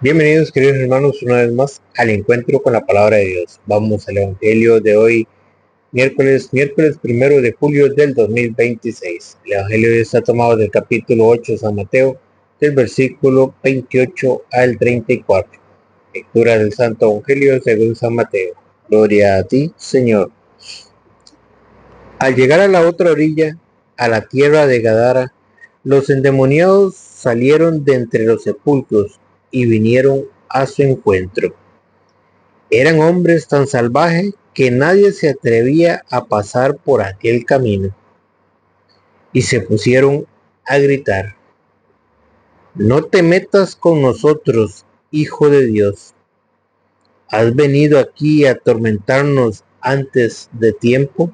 Bienvenidos queridos hermanos una vez más al encuentro con la palabra de Dios. Vamos al Evangelio de hoy, miércoles 1 de julio del 2026. El Evangelio de hoy está tomado del capítulo 8 de San Mateo, del versículo 28 al 34. Lectura del Santo Evangelio según San Mateo. Gloria a ti, Señor. Al llegar a la otra orilla, a la tierra de Gadara, los endemoniados salieron de entre los sepulcros y vinieron a su encuentro. Eran hombres tan salvajes que nadie se atrevía a pasar por aquel camino, y se pusieron a gritar: «No te metas con nosotros, Hijo de Dios. ¿Has venido aquí a atormentarnos antes de tiempo?».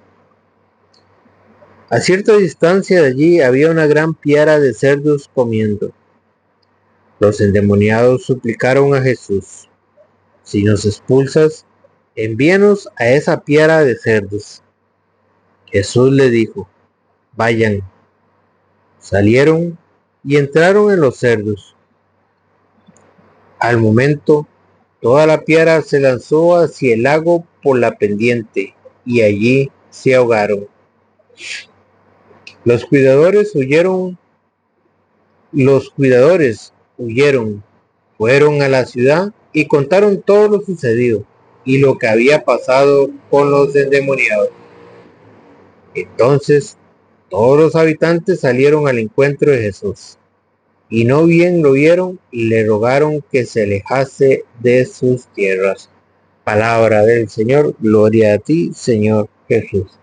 A cierta distancia de allí había una gran piara de cerdos comiendo. Los endemoniados suplicaron a Jesús: «Si nos expulsas, envíanos a esa piara de cerdos». Jesús le dijo: «Vayan». Salieron y entraron en los cerdos. Al momento, toda la piara se lanzó hacia el lago por la pendiente, y allí se ahogaron. Los cuidadores huyeron, fueron a la ciudad y contaron todo lo sucedido y lo que había pasado con los endemoniados. Entonces todos los habitantes salieron al encuentro de Jesús, y no bien lo vieron, le rogaron que se alejase de sus tierras. Palabra del Señor. Gloria a ti, Señor Jesús.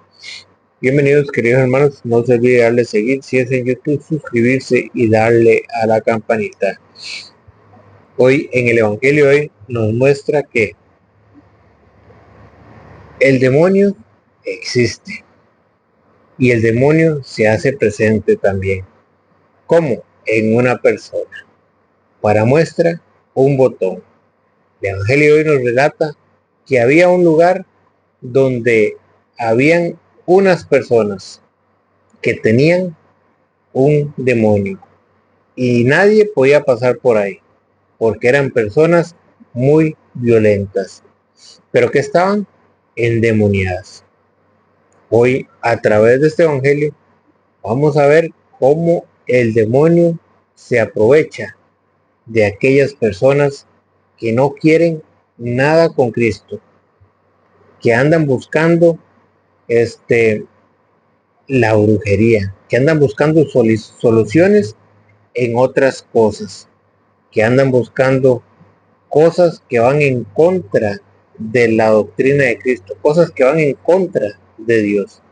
Bienvenidos queridos hermanos, no se olvide darle seguir si es en YouTube, suscribirse y darle a la campanita. Hoy en el Evangelio hoy nos muestra que el demonio existe y el demonio se hace presente también. ¿Cómo? En una persona. Para muestra, un botón. El Evangelio hoy nos relata que había un lugar donde habían unas personas que tenían un demonio y nadie podía pasar por ahí porque eran personas muy violentas, pero que estaban endemoniadas. Hoy, a través de este Evangelio, vamos a ver cómo el demonio se aprovecha de aquellas personas que no quieren nada con Cristo, que andan buscando la brujería, que andan buscando soluciones en otras cosas, que andan buscando cosas que van en contra de la doctrina de Cristo, cosas que van en contra de Dios.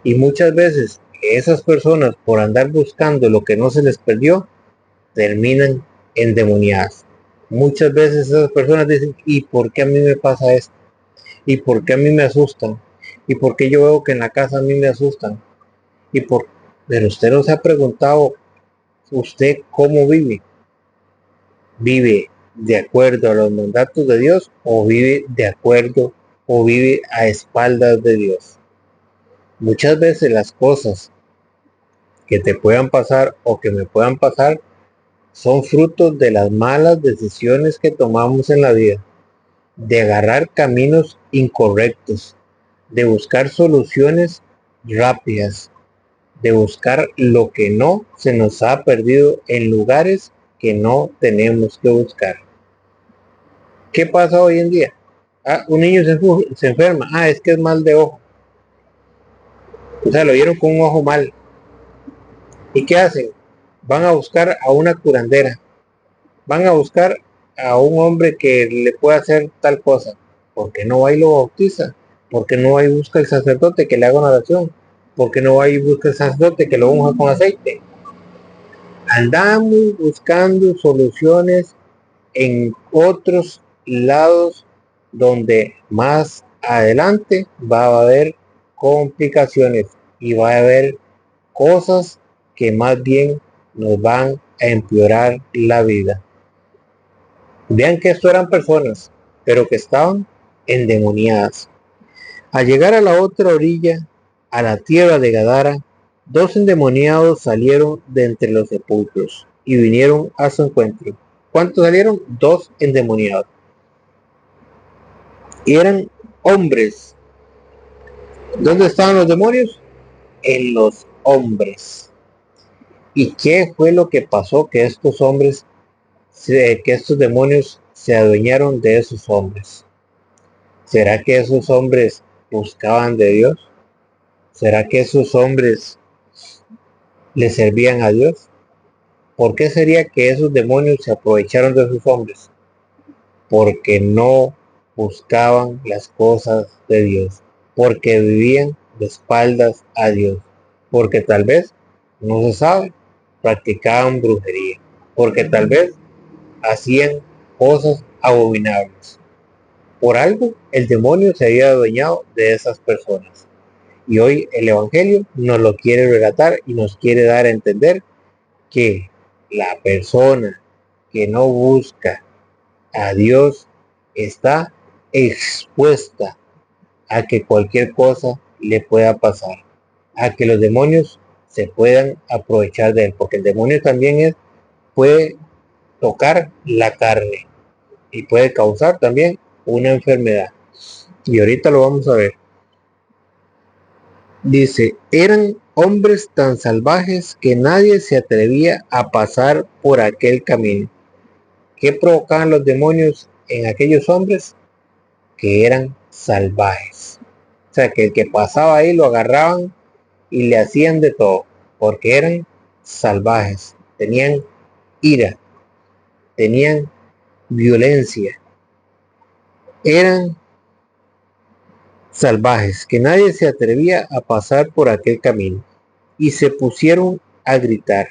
Y muchas veces esas personas, por andar buscando lo que no se les perdió, terminan endemoniadas. Muchas veces esas personas dicen: ¿y por qué a mí me pasa esto? ¿Y por qué a mí me asustan? ¿Y por qué yo veo que en la casa a mí me asustan? Pero usted no se ha preguntado, ¿usted cómo vive? ¿Vive de acuerdo a los mandatos de Dios o vive de acuerdo o vive a espaldas de Dios? Muchas veces las cosas que te puedan pasar o que me puedan pasar son frutos de las malas decisiones que tomamos en la vida, de agarrar caminos incorrectos, de buscar soluciones rápidas, de buscar lo que no se nos ha perdido en lugares que no tenemos que buscar. ¿Qué pasa hoy en día? Un niño se enferma. Es que es mal de ojo. O sea, lo vieron con un ojo mal. ¿Y qué hacen? Van a buscar a una curandera. Van a buscar a un hombre que le pueda hacer tal cosa. ¿Por qué no va y lo bautiza? ¿Por qué no va y busca el sacerdote que le haga una oración? ¿Por qué no va y busca el sacerdote que lo unja con aceite? Andamos buscando soluciones en otros lados donde más adelante va a haber complicaciones y va a haber cosas que más bien nos van a empeorar la vida. Vean que esto eran personas, pero que estaban endemoniadas. Al llegar a la otra orilla, a la tierra de Gadara, dos endemoniados salieron de entre los sepulcros y vinieron a su encuentro. ¿Cuántos salieron? 2 endemoniados. Y eran hombres. ¿Dónde estaban los demonios? En los hombres. ¿Y qué fue lo que pasó? Que estos hombres, que estos demonios se adueñaron de esos hombres. ¿Será que esos hombres buscaban de Dios? ¿Será que esos hombres le servían a Dios? ¿Por qué sería que esos demonios se aprovecharon de esos hombres? Porque no buscaban las cosas de Dios, porque vivían de espaldas a Dios, porque tal vez, no se sabe, practicaban brujería, porque tal vez hacían cosas abominables. Por algo el demonio se había adueñado de esas personas. Y hoy el Evangelio nos lo quiere relatar y nos quiere dar a entender que la persona que no busca a Dios está expuesta a que cualquier cosa le pueda pasar, a que los demonios se puedan aprovechar de él, porque el demonio también puede tocar la carne y puede causar también una enfermedad. Y ahorita lo vamos a ver. Dice, eran hombres tan salvajes que nadie se atrevía a pasar por aquel camino. ¿Qué provocaban los demonios en aquellos hombres? Que eran salvajes. O sea, que el que pasaba ahí lo agarraban y le hacían de todo, porque eran salvajes, tenían ira, tenían violencia, eran salvajes, que nadie se atrevía a pasar por aquel camino. Y se pusieron a gritar,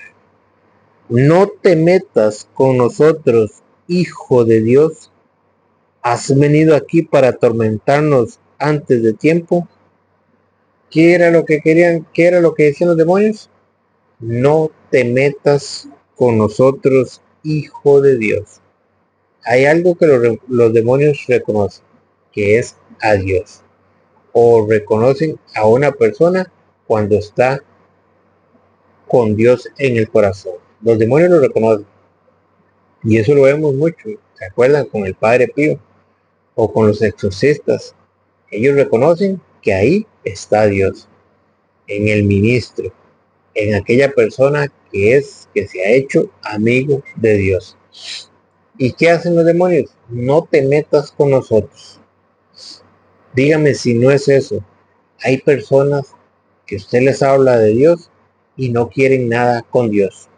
no te metas con nosotros, hijo de Dios, ¿has venido aquí para atormentarnos antes de tiempo? ¿Qué era lo que querían? ¿Qué era lo que decían los demonios? No te metas con nosotros, hijo de Dios. Hay algo que los demonios reconocen, que es a Dios. O reconocen a una persona cuando está con Dios en el corazón. Los demonios lo reconocen. Y eso lo vemos mucho. ¿Se acuerdan con el Padre Pío? O con los exorcistas. Ellos reconocen que ahí está Dios. En el ministro. En aquella persona que se ha hecho amigo de Dios. ¿Y qué hacen los demonios? No te metas con nosotros. Dígame si no es eso. Hay personas que usted les habla de Dios y no quieren nada con Dios.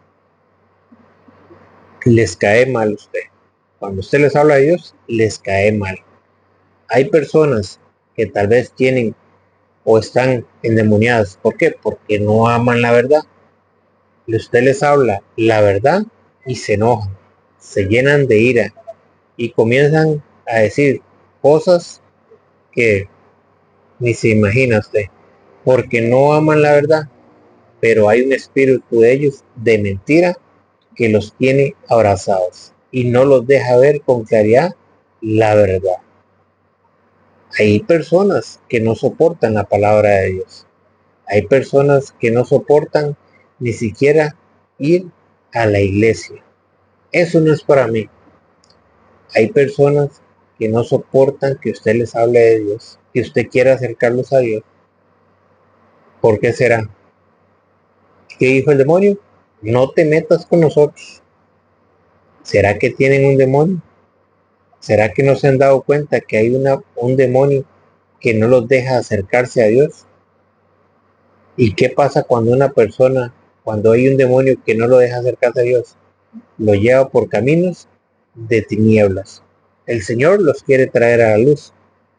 Les cae mal a usted. Cuando usted les habla de Dios, les cae mal. Hay personas que tal vez tienen o están endemoniadas. ¿Por qué? Porque no aman la verdad. Y usted les habla la verdad y se enojan, se llenan de ira y comienzan a decir cosas que ni se imagina usted, porque no aman la verdad, pero hay un espíritu de ellos de mentira que los tiene abrazados y no los deja ver con claridad la verdad. Hay personas que no soportan la palabra de Dios. Hay personas que no soportan ni siquiera ir a la iglesia. Eso no es para mí. Hay personas que no soportan que usted les hable de Dios, que usted quiera acercarlos a Dios. ¿Por qué será? ¿Qué dijo el demonio? No te metas con nosotros. ¿Será que tienen un demonio? ¿Será que no se han dado cuenta que hay un demonio que no los deja acercarse a Dios? ¿Y qué pasa cuando hay un demonio que no lo deja acercarse a Dios? Lo lleva por caminos de tinieblas. El Señor los quiere traer a la luz,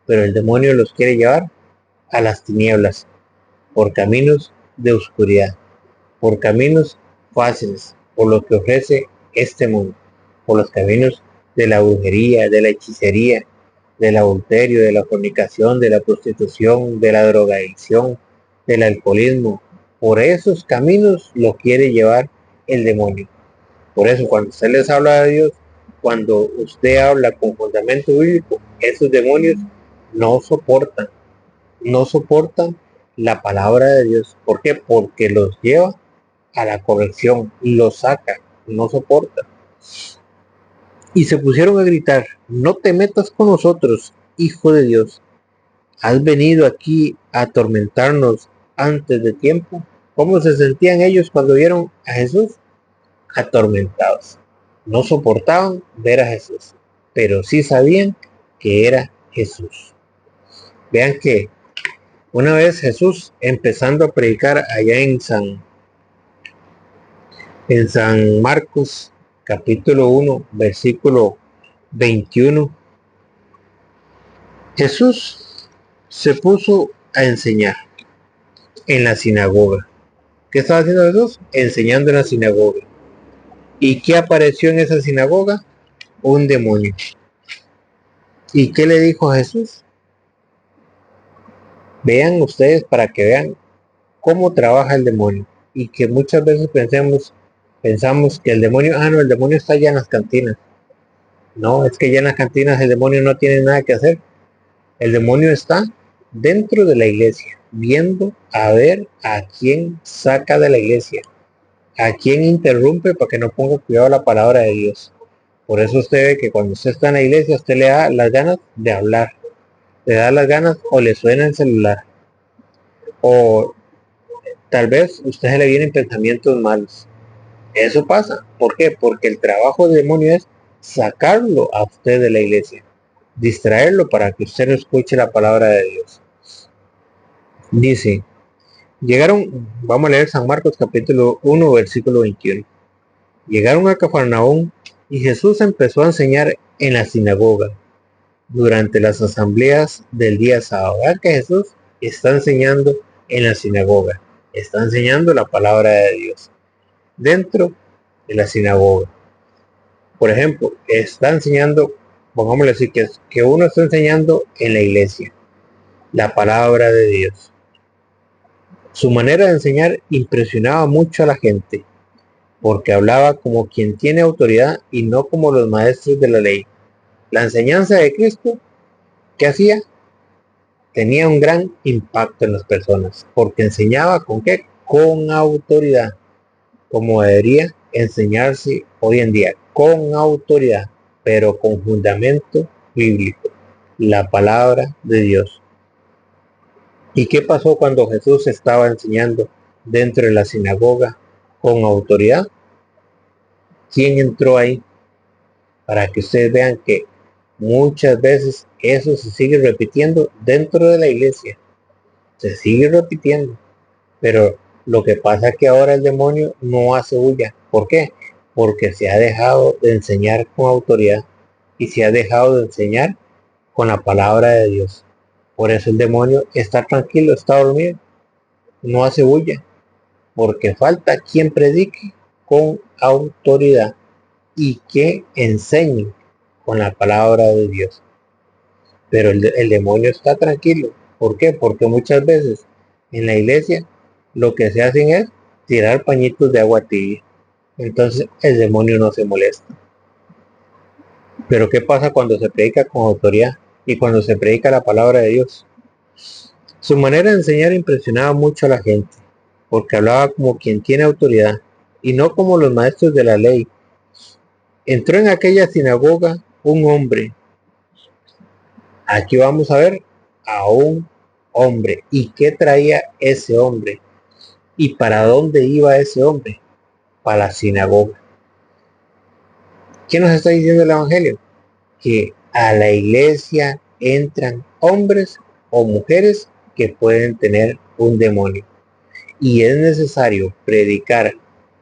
pero el demonio los quiere llevar a las tinieblas, por caminos de oscuridad, por caminos fáciles, por lo que ofrece este mundo, por los caminos de la brujería, de la hechicería, del adulterio, de la fornicación, de la prostitución, de la drogadicción, del alcoholismo. Por esos caminos lo quiere llevar el demonio. Por eso cuando usted les habla de Dios, cuando usted habla con fundamento bíblico, esos demonios no soportan, no soportan la palabra de Dios. ¿Por qué? Porque los lleva a la corrección, los saca, no soporta. y se pusieron a gritar: no te metas con nosotros, hijo de Dios. ¿Has venido aquí a atormentarnos antes de tiempo? ¿Cómo se sentían ellos cuando vieron a Jesús? Atormentados. No soportaban ver a Jesús, pero sí sabían que era Jesús. Vean que una vez Jesús, empezando a predicar allá en San Marcos, capítulo 1, versículo 21, Jesús se puso a enseñar en la sinagoga. ¿Qué estaba haciendo Jesús? Enseñando en la sinagoga. ¿Y qué apareció en esa sinagoga? Un demonio. ¿Y qué le dijo a Jesús? Vean ustedes, para que vean cómo trabaja el demonio. Y que muchas veces pensamos que el demonio, no, el demonio está allá en las cantinas. No, es que ya en las cantinas el demonio no tiene nada que hacer. El demonio está dentro de la iglesia, viendo a ver a quién saca de la iglesia, a quién interrumpe para que no ponga cuidado a la palabra de Dios. Por eso usted ve que cuando usted está en la iglesia, usted le da las ganas de hablar, le da las ganas o le suena el celular, o tal vez usted se le vienen pensamientos malos. Eso pasa. ¿Por qué? Porque el trabajo del demonio es sacarlo a usted de la iglesia, distraerlo para que usted no escuche la palabra de Dios. Dice, vamos a leer San Marcos capítulo 1, versículo 21. Llegaron a Cafarnaúm y Jesús empezó a enseñar en la sinagoga durante las asambleas del día sábado. Vean que Jesús está enseñando en la sinagoga, está enseñando la palabra de Dios dentro de la sinagoga. Por ejemplo, está enseñando, pongámosle así, que uno está enseñando en la iglesia la palabra de Dios. Su manera de enseñar impresionaba mucho a la gente, porque hablaba como quien tiene autoridad y no como los maestros de la ley. La enseñanza de Cristo, ¿qué hacía? Tenía un gran impacto en las personas, porque enseñaba ¿con qué? Con autoridad, como debería enseñarse hoy en día, con autoridad, pero con fundamento bíblico, la palabra de Dios. ¿Y qué pasó cuando Jesús estaba enseñando dentro de la sinagoga con autoridad? ¿Quién entró ahí? Para que ustedes vean que muchas veces eso se sigue repitiendo dentro de la iglesia, se sigue repitiendo, pero lo que pasa es que ahora el demonio no hace bulla. ¿Por qué? Porque se ha dejado de enseñar con autoridad y se ha dejado de enseñar con la palabra de Dios. Por eso el demonio está tranquilo, está dormido, no hace bulla, porque falta quien predique con autoridad y que enseñe con la palabra de Dios. Pero el demonio está tranquilo. ¿Por qué? Porque muchas veces en la iglesia lo que se hacen es tirar pañitos de agua tibia. Entonces el demonio no se molesta. Pero ¿qué pasa cuando se predica con autoridad y cuando se predica la palabra de Dios? Su manera de enseñar impresionaba mucho a la gente, porque hablaba como quien tiene autoridad y no como los maestros de la ley. Entró en aquella sinagoga un hombre. Aquí vamos a ver a un hombre. ¿Y qué traía ese hombre? ¿Y para dónde iba ese hombre? Para la sinagoga. ¿Qué nos está diciendo el Evangelio? Que a la iglesia entran hombres o mujeres que pueden tener un demonio. Y es necesario predicar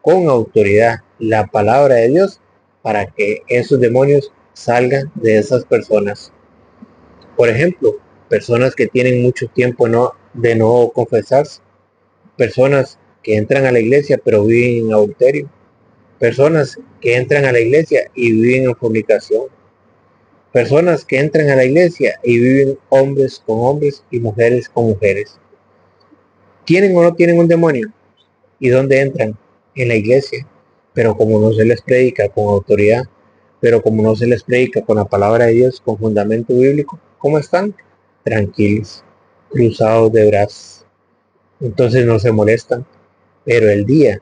con autoridad la palabra de Dios para que esos demonios salgan de esas personas. Por ejemplo, personas que tienen mucho tiempo de no confesarse, personas que entran a la iglesia pero viven en adulterio, personas que entran a la iglesia y viven en fornicación, personas que entran a la iglesia y viven hombres con hombres y mujeres con mujeres. ¿Tienen o no tienen un demonio? ¿Y dónde entran? En la iglesia. Pero como no se les predica con autoridad, pero como no se les predica con la palabra de Dios, con fundamento bíblico, ¿cómo están? Tranquilos, cruzados de brazos. Entonces no se molestan. Pero el día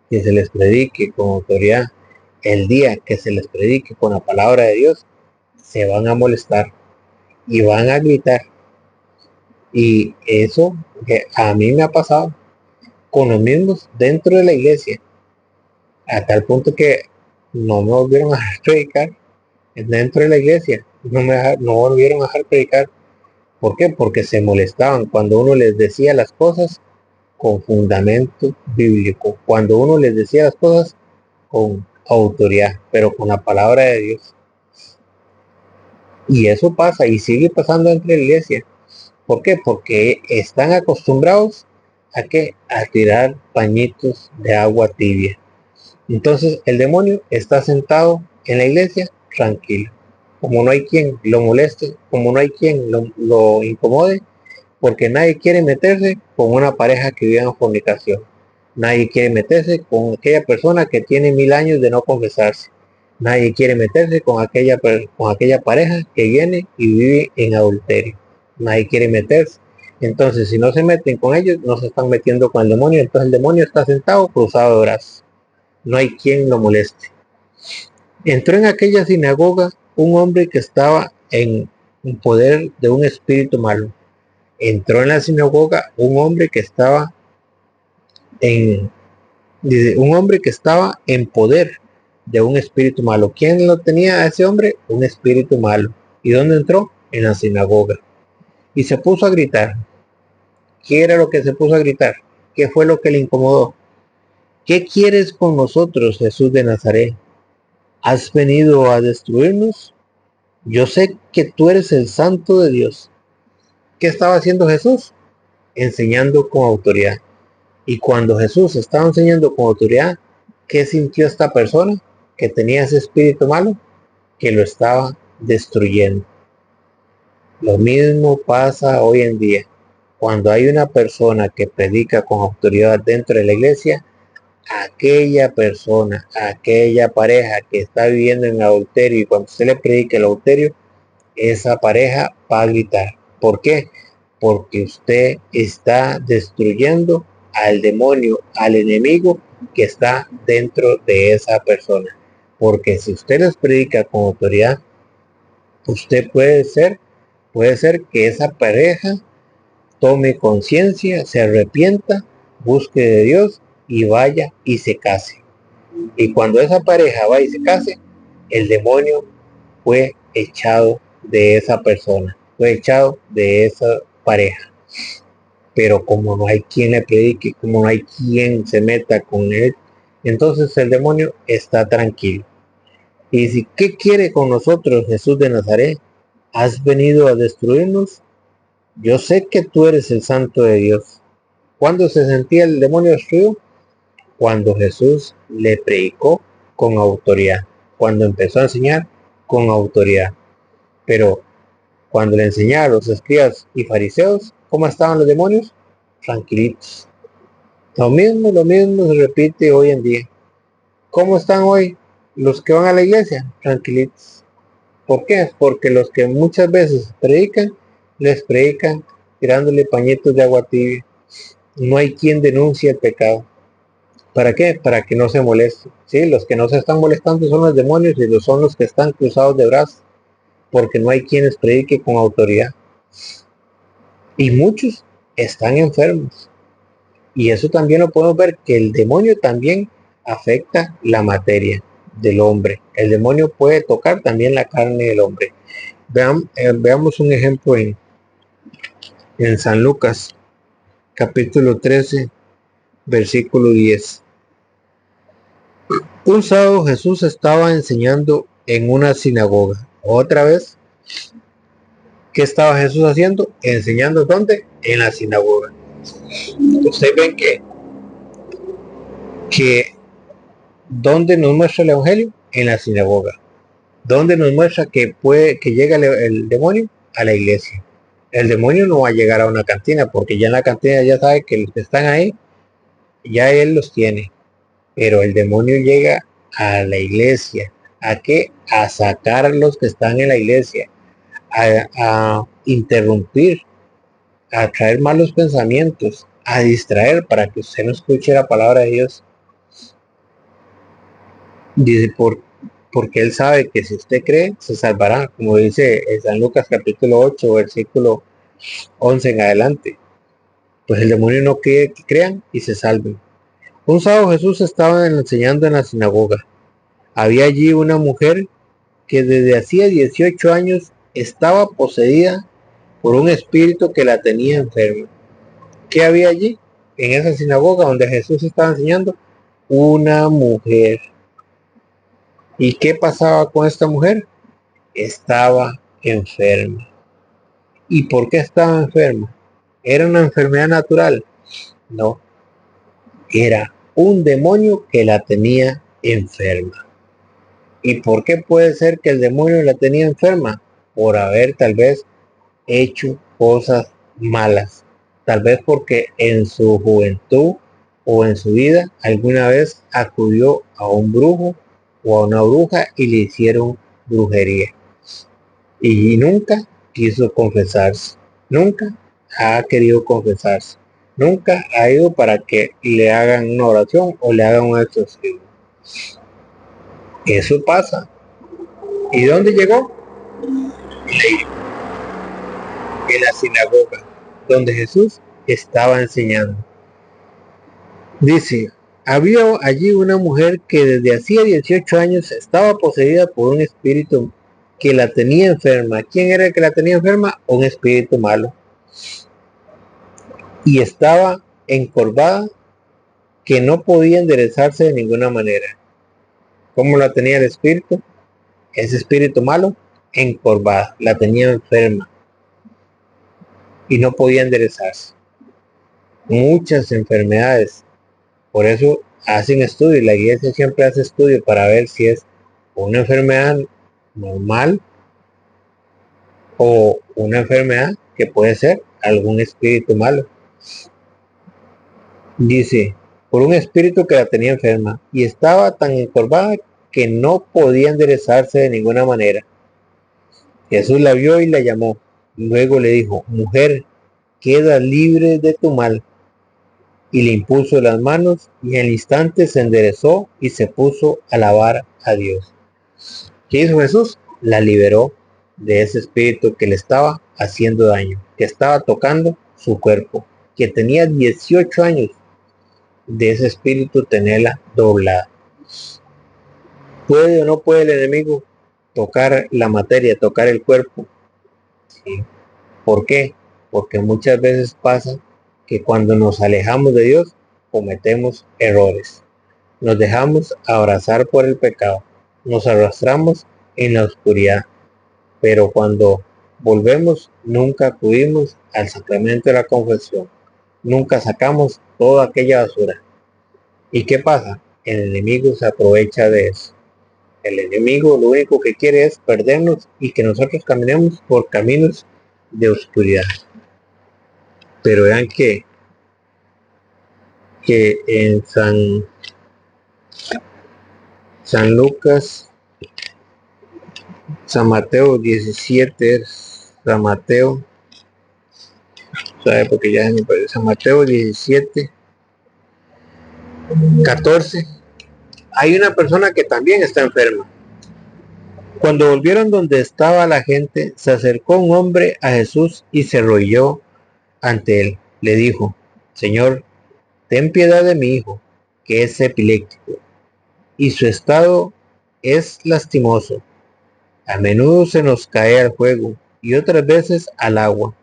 que se les predique con autoridad, el día que se les predique con la palabra de Dios, se van a molestar y van a gritar. Y eso que a mí me ha pasado con los mismos dentro de la iglesia, a tal punto que no me volvieron a dejar predicar dentro de la iglesia, no volvieron a dejar predicar. ¿Por qué? Porque se molestaban cuando uno les decía las cosas con fundamento bíblico, cuando uno les decía las cosas con autoridad, pero con la palabra de Dios. Y eso pasa y sigue pasando entre la iglesia. ¿Por qué? Porque están acostumbrados a tirar pañitos de agua tibia. Entonces el demonio está sentado en la iglesia tranquilo. Como no hay quien lo moleste, como no hay quien lo incomode, porque nadie quiere meterse con una pareja que vive en fornicación. Nadie quiere meterse con aquella persona que tiene 1000 años de no confesarse. Nadie quiere meterse con aquella pareja que viene y vive en adulterio. Nadie quiere meterse. Entonces, si no se meten con ellos, no se están metiendo con el demonio. Entonces el demonio está sentado cruzado de brazos. No hay quien lo moleste. Entró en aquella sinagoga un hombre que estaba en poder de un espíritu malo. Entró en la sinagoga un hombre que estaba en poder de un espíritu malo. ¿Quién lo tenía a ese hombre? Un espíritu malo. ¿Y dónde entró? En la sinagoga. Y se puso a gritar. ¿Qué era lo que se puso a gritar? ¿Qué fue lo que le incomodó? ¿Qué quieres con nosotros, Jesús de Nazaret? ¿Has venido a destruirnos? Yo sé que tú eres el Santo de Dios. ¿Qué estaba haciendo Jesús? Enseñando con autoridad. Y cuando Jesús estaba enseñando con autoridad, ¿qué sintió esta persona que tenía ese espíritu malo? Que lo estaba destruyendo. Lo mismo pasa hoy en día. Cuando hay una persona que predica con autoridad dentro de la iglesia, aquella persona, aquella pareja que está viviendo en adulterio, y cuando se le predica el adulterio, esa pareja va a gritar. ¿Por qué? Porque usted está destruyendo al demonio, al enemigo que está dentro de esa persona. Porque si usted les predica con autoridad, usted puede ser que esa pareja tome conciencia, se arrepienta, busque de Dios y vaya y se case. Y cuando esa pareja va y se case, el demonio fue echado de esa persona, fue echado de esa pareja. Pero como no hay quien le predique, como no hay quien se meta con él, entonces el demonio está tranquilo. Y dice, ¿qué quiere con nosotros, Jesús de Nazaret? ¿Has venido a destruirnos? Yo sé que tú eres el Santo de Dios. ¿Cuándo se sentía el demonio destruido? Cuando Jesús le predicó con autoridad, cuando empezó a enseñar con autoridad. Pero cuando le enseñaba a los escribas y fariseos cómo estaban los demonios, tranquilitos. Lo mismo se repite hoy en día. ¿Cómo están hoy los que van a la iglesia? Tranquilitos. ¿Por qué? Porque los que muchas veces predican, les predican tirándole pañitos de agua tibia. No hay quien denuncie el pecado. ¿Para qué? Para que no se moleste. Sí, los que no se están molestando son los demonios y son los que están cruzados de brazos, porque no hay quienes predique con autoridad. Y muchos están enfermos. Y eso también lo podemos ver, que el demonio también afecta la materia del hombre. El demonio puede tocar también la carne del hombre. Veamos un ejemplo en San Lucas, capítulo 13, versículo 10. Un sábado Jesús estaba enseñando en una sinagoga. Otra vez, ¿qué estaba Jesús haciendo? Enseñando ¿dónde? En la sinagoga. Ustedes ven que ¿dónde nos muestra el evangelio? En la sinagoga. ¿Dónde nos muestra que llega el demonio? A la iglesia. El demonio no va a llegar a una cantina, porque ya en la cantina ya sabe que los que están ahí, ya él los tiene. Pero el demonio llega a la iglesia. ¿A qué? A sacar a los que están en la iglesia, a interrumpir, a traer malos pensamientos, a distraer para que usted no escuche la palabra de Dios. Dice, porque él sabe que si usted cree, se salvará, como dice en San Lucas capítulo 8, versículo 11 en adelante. Pues el demonio no quiere que crean y se salven. Un sábado Jesús estaba enseñando en la sinagoga. Había allí una mujer que desde hacía 18 años estaba poseída por un espíritu que la tenía enferma. ¿Qué había allí? En esa sinagoga donde Jesús estaba enseñando, una mujer. ¿Y qué pasaba con esta mujer? Estaba enferma. ¿Y por qué estaba enferma? ¿Era una enfermedad natural? No, era un demonio que la tenía enferma. ¿Y por qué puede ser que el demonio la tenía enferma? Por haber tal vez hecho cosas malas. Tal vez porque en su juventud o en su vida alguna vez acudió a un brujo o a una bruja y le hicieron brujería. Y nunca quiso confesarse. Nunca ha querido confesarse. Nunca ha ido para que le hagan una oración o le hagan un exorcismo. Eso pasa. ¿Y dónde llegó? En la sinagoga, donde Jesús estaba enseñando. Dice, había allí una mujer que desde hacía 18 años estaba poseída por un espíritu que la tenía enferma. ¿Quién era el que la tenía enferma? Un espíritu malo. Y estaba encorvada que no podía enderezarse de ninguna manera. ¿Cómo la tenía el espíritu? Ese espíritu malo, encorvada, la tenía enferma y no podía enderezarse. Muchas enfermedades. Por eso hacen estudios, la iglesia siempre hace estudios para ver si es una enfermedad normal o una enfermedad que puede ser algún espíritu malo. Dice, por un espíritu que la tenía enferma y estaba tan encorvada que no podía enderezarse de ninguna manera. Jesús la vio y la llamó. Luego le dijo, mujer, queda libre de tu mal. Y le impuso las manos y al instante se enderezó y se puso a alabar a Dios. ¿Qué hizo Jesús? La liberó de ese espíritu que le estaba haciendo daño, que estaba tocando su cuerpo, que tenía 18 años de ese espíritu tenerla doblada. ¿Puede o no puede el enemigo tocar la materia, tocar el cuerpo? Sí. ¿Por qué? Porque muchas veces pasa que cuando nos alejamos de Dios cometemos errores. Nos dejamos abrazar por el pecado. Nos arrastramos en la oscuridad. Pero cuando volvemos, nunca acudimos al sacramento de la confesión. Nunca sacamos toda aquella basura. ¿Y qué pasa? El enemigo se aprovecha de eso. El enemigo lo único que quiere es perdernos y que nosotros caminemos por caminos de oscuridad. Pero vean que en San Lucas, San Mateo 17, San Mateo, ¿sabe? Porque ya me parece, San Mateo 17, 14, hay una persona que también está enferma. Cuando volvieron donde estaba la gente, se acercó un hombre a Jesús y se arrodilló ante él. Le dijo, Señor, ten piedad de mi hijo, que es epiléptico, y su estado es lastimoso. A menudo se nos cae al fuego y otras veces al agua.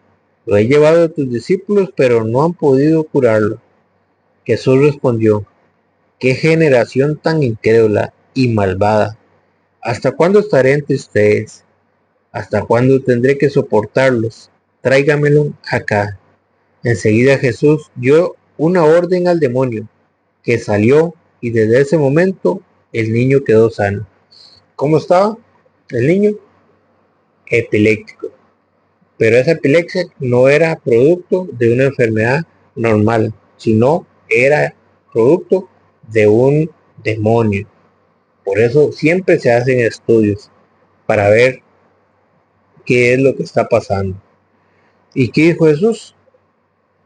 Lo he llevado a tus discípulos, pero no han podido curarlo. Jesús respondió, qué generación tan incrédula y malvada. ¿Hasta cuándo estaré entre ustedes? ¿Hasta cuándo tendré que soportarlos? Tráigamelo acá. Enseguida Jesús dio una orden al demonio, que salió y desde ese momento el niño quedó sano. ¿Cómo estaba el niño? Epiléptico. Pero esa epilepsia no era producto de una enfermedad normal, sino era producto de un demonio. Por eso siempre se hacen estudios para ver qué es lo que está pasando. ¿Y qué dijo Jesús?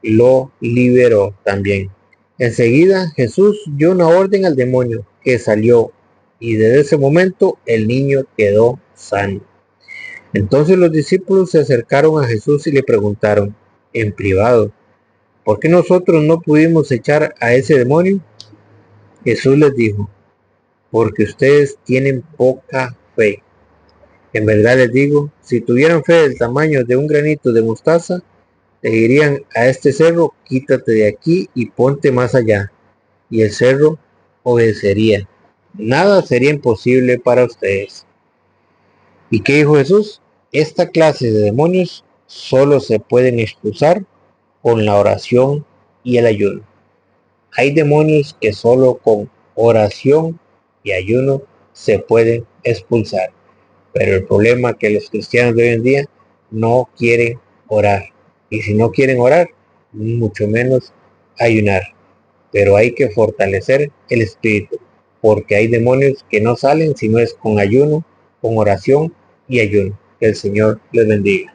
Lo liberó también. Enseguida Jesús dio una orden al demonio, que salió y desde ese momento el niño quedó sano. Entonces los discípulos se acercaron a Jesús y le preguntaron en privado, ¿por qué nosotros no pudimos echar a ese demonio? Jesús les dijo, porque ustedes tienen poca fe. En verdad les digo, si tuvieran fe del tamaño de un granito de mostaza, le dirían a este cerro, quítate de aquí y ponte más allá, y el cerro obedecería. Nada sería imposible para ustedes. ¿Y qué dijo Jesús? Esta clase de demonios solo se pueden expulsar con la oración y el ayuno. Hay demonios que solo con oración y ayuno se pueden expulsar. Pero el problema es que los cristianos de hoy en día no quieren orar. Y si no quieren orar, mucho menos ayunar. Pero hay que fortalecer el espíritu, porque hay demonios que no salen si no es con ayuno, con oración y ayuno. Que el Señor les bendiga.